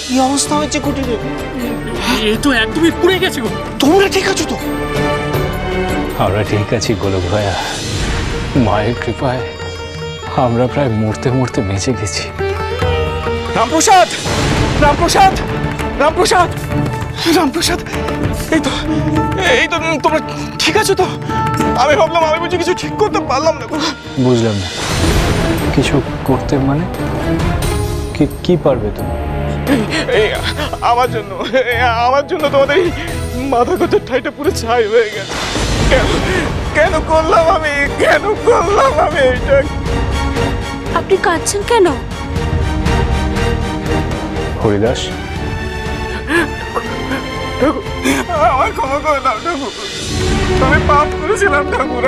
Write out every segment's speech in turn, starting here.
কি অবস্থা হয়েছে কুটিরে? এ তো একদমই পুড়ে গেছে গো। তোমরা ঠিক আছো তো? আমরা ঠিক আছি গোলক ভাইয়া, মায়ের কৃপায় আমরা প্রায় মরতে মরতে বেঁচে গেছি। রামপ্রসাদ, রামপ্রসাদ, রামপ্রসাদ, রামপ্রসাদ, এই তো তোমরা ঠিক আছো তো? আমি ভাবলাম আমি বুঝি কিছু ঠিক করতে পারলাম না। বুঝলাম না, কিছু করতে মানে কি পারবে তুমি? এই আমার জন্য তোমাদের এই মাথা কথার ঠাইটা পুরো ছাই হয়ে গেছে। কেন করলাম আমি এটা? আপনি কাঁদছেন কেন? হরিদাস, আমার ক্ষমা করে দাও ঠাকুর। আমি পাপ করেছিলাম ঠাকুর,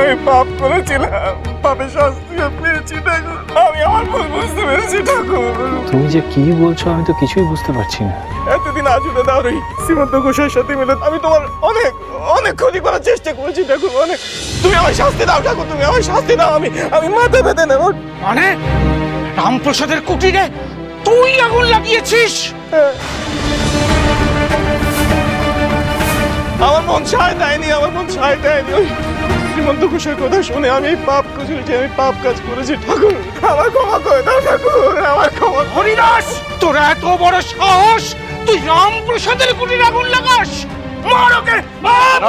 পাপের শাস্তি পেয়েছি ঠাকুর। আমি আমার ভুল বুঝতে পেরেছি ঠাকুর। তুমি যে কি বলছো আমি তো কিছুই বুঝতে পারছি না। এতদিন আজুড়ে দাও ওই শ্রীমন্ত ঘোষের সাথে মিলে আমি তোমার অনেক অনেক ক্ষতি করার চেষ্টা করেছি ঠাকুর, অনেক। তুমি আমার শাস্তি দাও ঠাকুর, তুমি আমার শাস্তি দাও। আমি মাথা বেঁধে নেব। মানে রামপ্রসাদের কুটিরে তুই আগুন লাগিয়েছিস? আমার মন ছায় দেয়নি, ওই শ্রীমন্ত ঘোষের কথা শুনে আমি পাপ কাজ করেছি ঠাকুর। আমার ক্ষমা করে দাও ঠাকুর, আমার ক্ষমা। হরিদাস, তোর এত বড় সাহস, তুই রামপ্রসাদের কুটিরে আগুন লাগাস? মার ওকে, মার!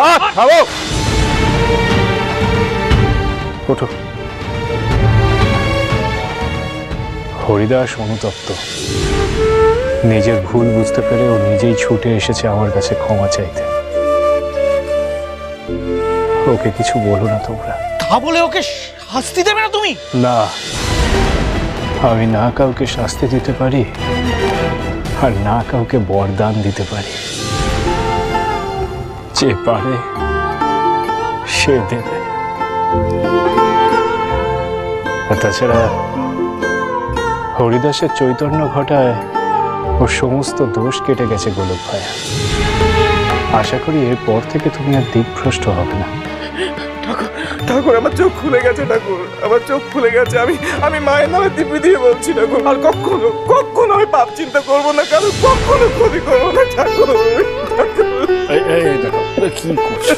ওঠো। হরিদাস অনুতপ্ত, নিজের ভুল বুঝতে পেরে ও নিজেই ছুটে এসেছে আমার কাছে ক্ষমা চাইতে। ওকে কিছু বলো না তোমরা। তা বলে ওকে শাস্তি দেবে না তুমি? না, আমি না কাউকে শাস্তি দিতে পারি আর না কাউকে বরদান দিতে পারি। যে পারে সে দেবে। তাছাড়া হরিদাসের চৈতন্য ঘটায় ওর সমস্ত দোষ কেটে গেছে গোলক ভাইয়া। আশা করি এরপর থেকে তুমি আর দিকভ্রষ্ট হবে না। ঠাকুর, আমার চোখ খুলে গেছে ঠাকুর, আমার চোখ খুলে গেছে। আমি মায়ের নামে দিব্যি দিয়ে বলছি ঠাকুর, আর কখনো আমি পাপ চিন্তা করবো না, কারণ কখনো ক্ষতি করবো না ঠাকুর। দেখো কি করছো?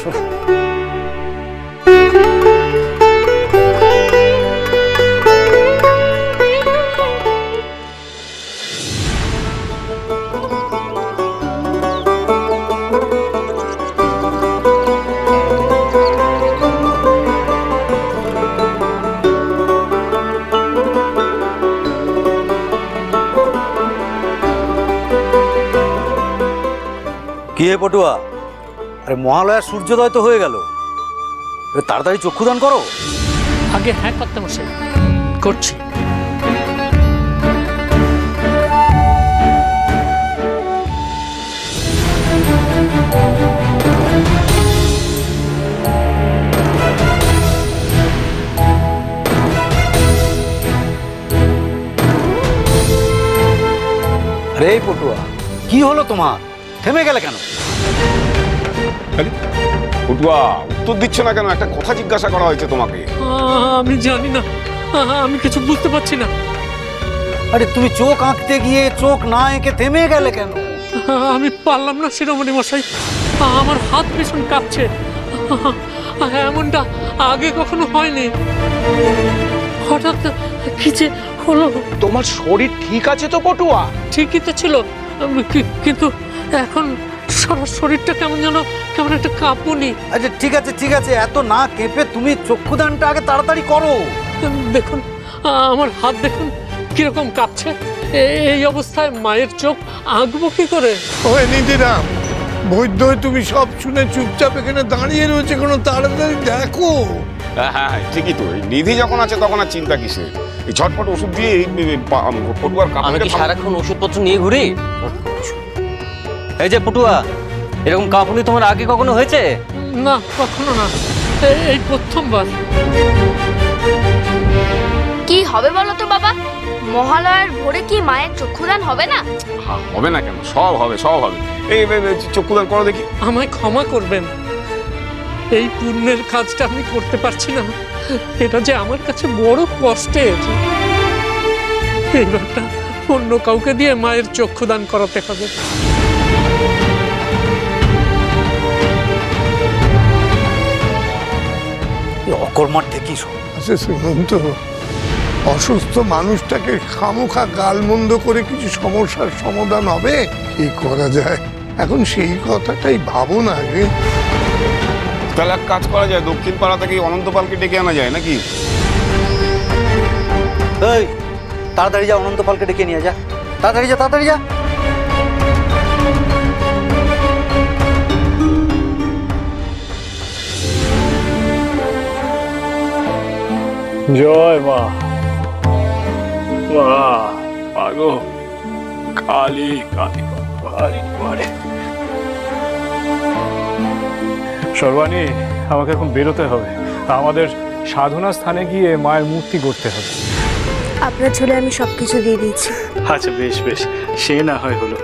কি হে পটুয়া, আরে মহালয়ার সূর্যোদয় তো হয়ে গেল, তাড়াতাড়ি চক্ষুদান করো। আগে হ্যাঁ করতে বসে করছি। আরে পটুয়া, কি হলো তোমার? থেমে গেলে কেন? পটুয়া, উত্তর দিচ্ছ না কেন? একটা কথা জিজ্ঞাসা করা হয়েছে তোমাকে। আমি জানি না, আমি কিছু বুঝতে পারছি না। আরে তুমি চোখ আঁকতে গিয়ে চোখ না এঁকে থেমে গেলে কেন? আমি পারলাম না শিরোমণি মশাই, আমার হাত ভীষণ কাঁপছে। এমনটা আগে কখনো হয়নি। হঠাৎ কি যে হলো। তোমার শরীর ঠিক আছে তো পটুয়া? ঠিকই তো ছিল, কিন্তু এখন সারা শরীরটা কেমন একটা কাঁপুনি। আচ্ছা ঠিক আছে, এত না কেঁপে তুমি চক্ষুদানটা আগে তাড়াতাড়ি করো। দেখুন আমার হাত দেখুন কিরকম কাঁপছে। এই অবস্থায় মায়ের চোখ আঁকবো কি করে? ওই নিধিরাম, বৈদ্য তুমি সব শুনে চুপচাপ এখানে দাঁড়িয়ে রয়েছে, কোনো তাড়াতাড়ি দেখো। হ্যাঁ ঠিকই তো, এই নিধি যখন আছে তখন আর চিন্তা কিসে? এই ঝটপট ওষুধ দিয়ে এই পটুয়ার আমি কি সারাক্ষণ ওষুধপত্র নিয়ে ঘুরি? এই যে পটুয়া, এরকম কাঁপুনি তোমার আগে কখনো হয়েছে? না, কখনো না, এই প্রথমবার। কি হবে বলো তো বাবা? মহালয়ার ভোরে কি মায়ের চক্ষুদান হবে না? হবে না কেন? সব হবে। এই চক্ষুদান করো দেখি। আমায় ক্ষমা করবেন, এই পুণ্যের কাজটা আমি করতে পারছি না। এটা যে আমার কাছে বড় কষ্টের। এইবারটা অন্য কাউকে দিয়ে মায়ের চক্ষুদান করাতে হবে। অকর্মার ঠিকই সব। আচ্ছা শ্রীমন্ত, অসুস্থ মানুষটাকে খামোখা গালমন্দ করে কিছু সমস্যার সমাধান হবে? কি করা যায় এখন সেই কথাটাই ভাবো না আগে। তাহলে এক কাজ করা যায়, দক্ষিণ পাড়া থেকে অনন্তপালকে ডেকে আনা যায় নাকি? এই তাড়াতাড়ি যা, অনন্তপালকে ডেকে নিয়ে যা, তাড়াতাড়ি যা, তাড়াতাড়ি যা। জয় মা। মা আগো কালী কালী বাড়ি। সর্বাণী, আমাকে এখন বেরোতে হবে, আমাদের সাধনা স্থানে গিয়ে মায়ের মূর্তি করতে হবে। আপনার ঝোলে আমি সবকিছু দিয়ে দিয়েছি। আচ্ছা বেশ বেশ, সে না হয় হলো,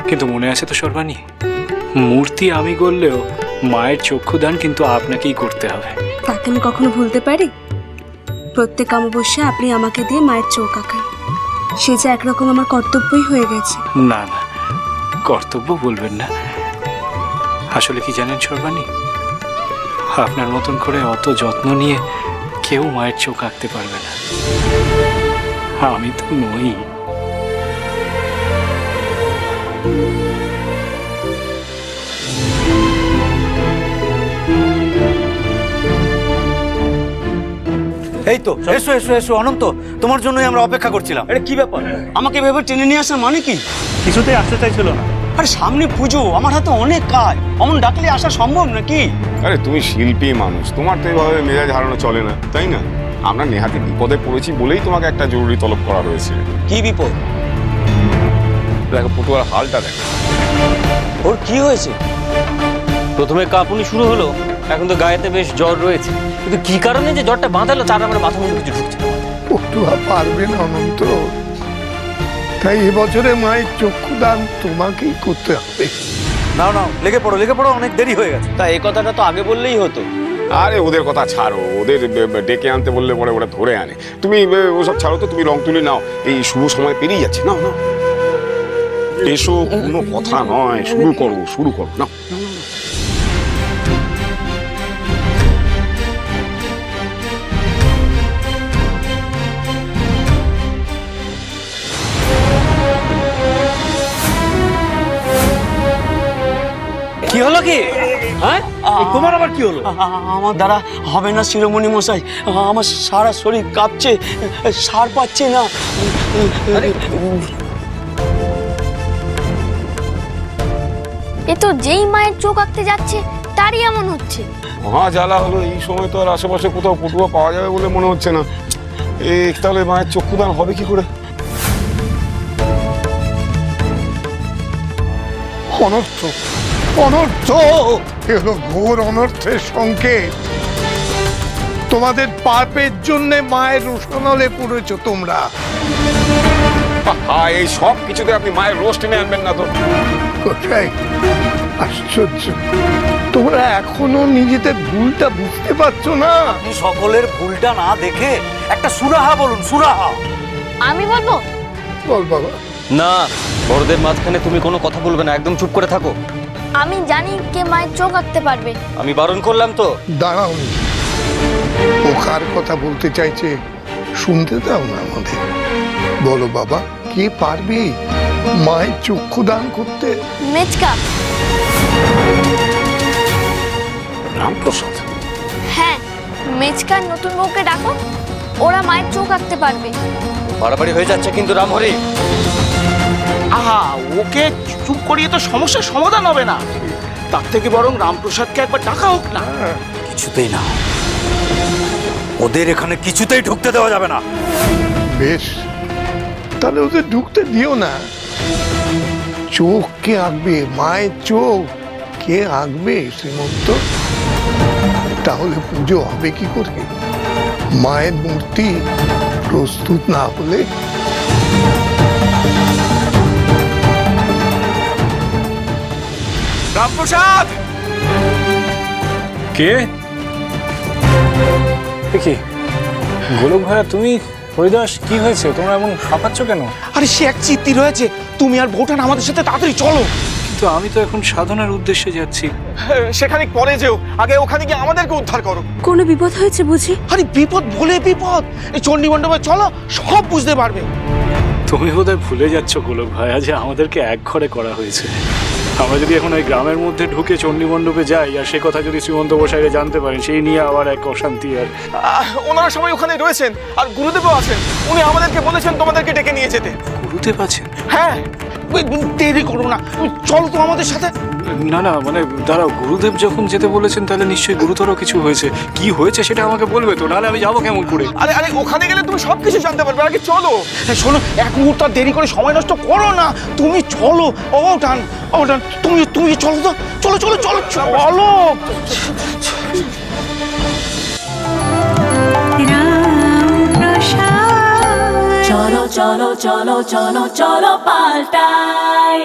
কিন্তু মনে আছে তো সর্বাণী, মূর্তি আমি করলেও মায়ের চক্ষুদান কিন্তু আপনাকেই করতে হবে। তাকে আমি কখনো ভুলতে পারি? প্রত্যেক অমাবস্যা আপনি আমাকে দিয়ে মায়ের চোখ আঁকান, সে যে একরকম আমার কর্তব্যই হয়ে গেছে। না না, কর্তব্য বলবেন না। আসলে কি জানেন সর্বাণী, আপনার মতন করে অত যত্ন নিয়ে কেউ মায়ের চোখ আঁকতে পারবে না। আমি তো নই। এই তো এসো এসো এসো অনন্ত, তোমার জন্যই আমরা অপেক্ষা করছিলাম। আরে কি ব্যাপার, আমাকে ভেবে টেনে নিয়ে আসার মানে কি? কিছুতেই আসতে চাইছিল না। আরে সামনে পুজো, আমার হাতে অনেক কাজ, অমন ডাকলে আসা সম্ভব নাকি? আরে তুমি শিল্পী মানুষ, তোমার তো এইভাবে মেজাজ হারানো চলে না, তাই না? আমরা নেহাতি বিপদে পড়েছি বলেই তোমাকে একটা জরুরি তলব করা হয়েছে। কি বিপদ? দেখো পটুয়ার হালটা দেখো। ওর কি হয়েছে? প্রথমে কাঁপুনি শুরু হলো, এখন তো গায়েতে বেশ জ্বর রয়েছে, কিন্তু কি কারণে যে জ্বরটা বাঁধালো তার আমার মাথা মধ্যে কিছু ঢুকছে না। পটুয়া পারবে না অনন্ত, তাই এবছরে মায়ের চক্ষুদান তোমাকেই করতে হবে। নাও নাও, লেগে পড়ো, অনেক দেরি হয়ে গেছে। তা এই কথাটা তো আগে বললেই হতো। আরে ওদের কথা ছাড়ো, ওদের ডেকে আনতে বললে পরে ওরা ধরে আনে। তুমি ওসব ছাড়ো তো, তুমি রং তুলি নাও, এই শুভ সময় পেরিয়ে যাচ্ছে। নাও নাও, এসো, কোনো কথা নয়, শুরু করো নাও। কি হলো কি? হ্যাঁ, তোমার আবার কি হলো? আমার দ্বারা হবে না শিরোমণি মশাই, আমার সারা শরীর কাঁপছে, সার পাচ্ছে না। এ তো যেই মায়ের চোখ আঁকতে যাচ্ছে তারই এমন হচ্ছে। মহা জ্বালা হলো, এই সময় তো আর আশেপাশে কোথাও পটুয়া পাওয়া যাবে বলে মনে হচ্ছে না। তাহলে মায়ের চক্ষুদান হবে কি করে? অনর্থ, অনর্থ, এগুলো ঘোর অনর্থের সংকেত। তোমাদের পাপের জন্য মায়ের রোষণলে পড়েছ তোমরা। এই সব কিছুতে আপনি মায়ের রোষ টেনে আনবেন না তো। কোথায় আশ্চর্য, তোমরা এখনো নিজেদের ভুলটা বুঝতে পারছো না। আপনি সকলের ভুলটা না দেখে একটা সুরাহা বলুন, সুরাহা। আমি বলবো? বল বাবা। না, বড়দের মাঝখানে তুমি কোনো কথা বলবে না, একদম চুপ করে থাকো। আমি জানি কে মায়ের চোখ আঁকতে পারবে। আমি বারণ করলাম তো। দাঁড়াও, ও কার কথা বলতে চাইছে শুনতে দাও না আমাদের। বলো বাবা, কে পারবে মায়ের চক্ষু দান করতে? মেচকা। রামপ্রসাদ? হ্যাঁ, মেচকার নতুন বউকে ডাকো, ওরা মায়ের চোখ আঁকতে পারবে। বাড়াবাড়ি হয়ে যাচ্ছে কিন্তু রামহরি। আহা, ওকে চুপ করিয়ে তো সমস্যার সমাধান হবে না, তার থেকে বরং রামপ্রসাদকে একবার ডাকা হোক না। কিছুতেই না, ওদের এখানে কিছুতেই ঢুকতে দেওয়া যাবে না। বেশ, তাহলে ওদের ঢুকতে দিও না। চোখ কে আঁকবে? মায়ের চোখ কে আঁকবে শ্রীমন্ত? তাহলে পুজো হবে কি করে? মায়ের মূর্তি প্রস্তুত না হলে? রামপ্রসাদ! কে? কি গোলক ভাইয়া, তুমি হরিদাস কি হয়েছে, তোমরা এমন হাঁপাচ্ছ কেন? আরে সে এক চিত্তি রয়েছে, তুমি আর ভোটান আমাদের সাথে তাড়াতাড়ি চলো। কিন্তু আমি তো এখন সাধনার উদ্দেশ্যে যাচ্ছি। সেখানে পরে যেও, আগে ওখানে গিয়ে আমাদেরকে উদ্ধার করো। কোনো বিপদ হয়েছে বুঝি? আরে বিপদ বলে বিপদ, এই চণ্ডী মণ্ডপে চলো, সব বুঝতে পারবে। তুমি বোধহয় ভুলে যাচ্ছ গোলক ভাইয়া যে আমাদেরকে এক ঘরে করা হয়েছে। আমরা যদি এখন ওই গ্রামের মধ্যে ঢুকে চণ্ডী মণ্ডপে যাই আর সে কথা যদি শ্রীমন্ত বসাইরে জানতে পারেন, সেই নিয়ে আবার এক অশান্তি। আর ওনারা সবাই ওখানে রয়েছেন, আর গুরুদেবও আছেন। উনি আমাদেরকে বলেছেন তোমাদেরকে ডেকে নিয়ে যেতে। গুরুদেব আছেন? হ্যাঁ, দেরি করো না, চলো তো আমাদের সাথে। না না, মানে দাঁড়াও, গুরুদেব যখন যেতে বলেছেন তাহলে নিশ্চয়ই গুরুতর কিছু হয়েছে। কি হয়েছে সেটা আমাকে বলবে তো, নাহলে আমি যাবো কেমন করে? আরে আরে ওখানে গেলে তুমি সবকিছু জানতে পারবে। আগে চলো। শোনো, এক মুহূর্ত আর দেরি করে সময় নষ্ট করো না, তুমি চলো। ও টান, ও টান, তুমি চলো তো, চলো চলো চলো চলো। চলো চলো চলো চলো চলো পাল্টাই।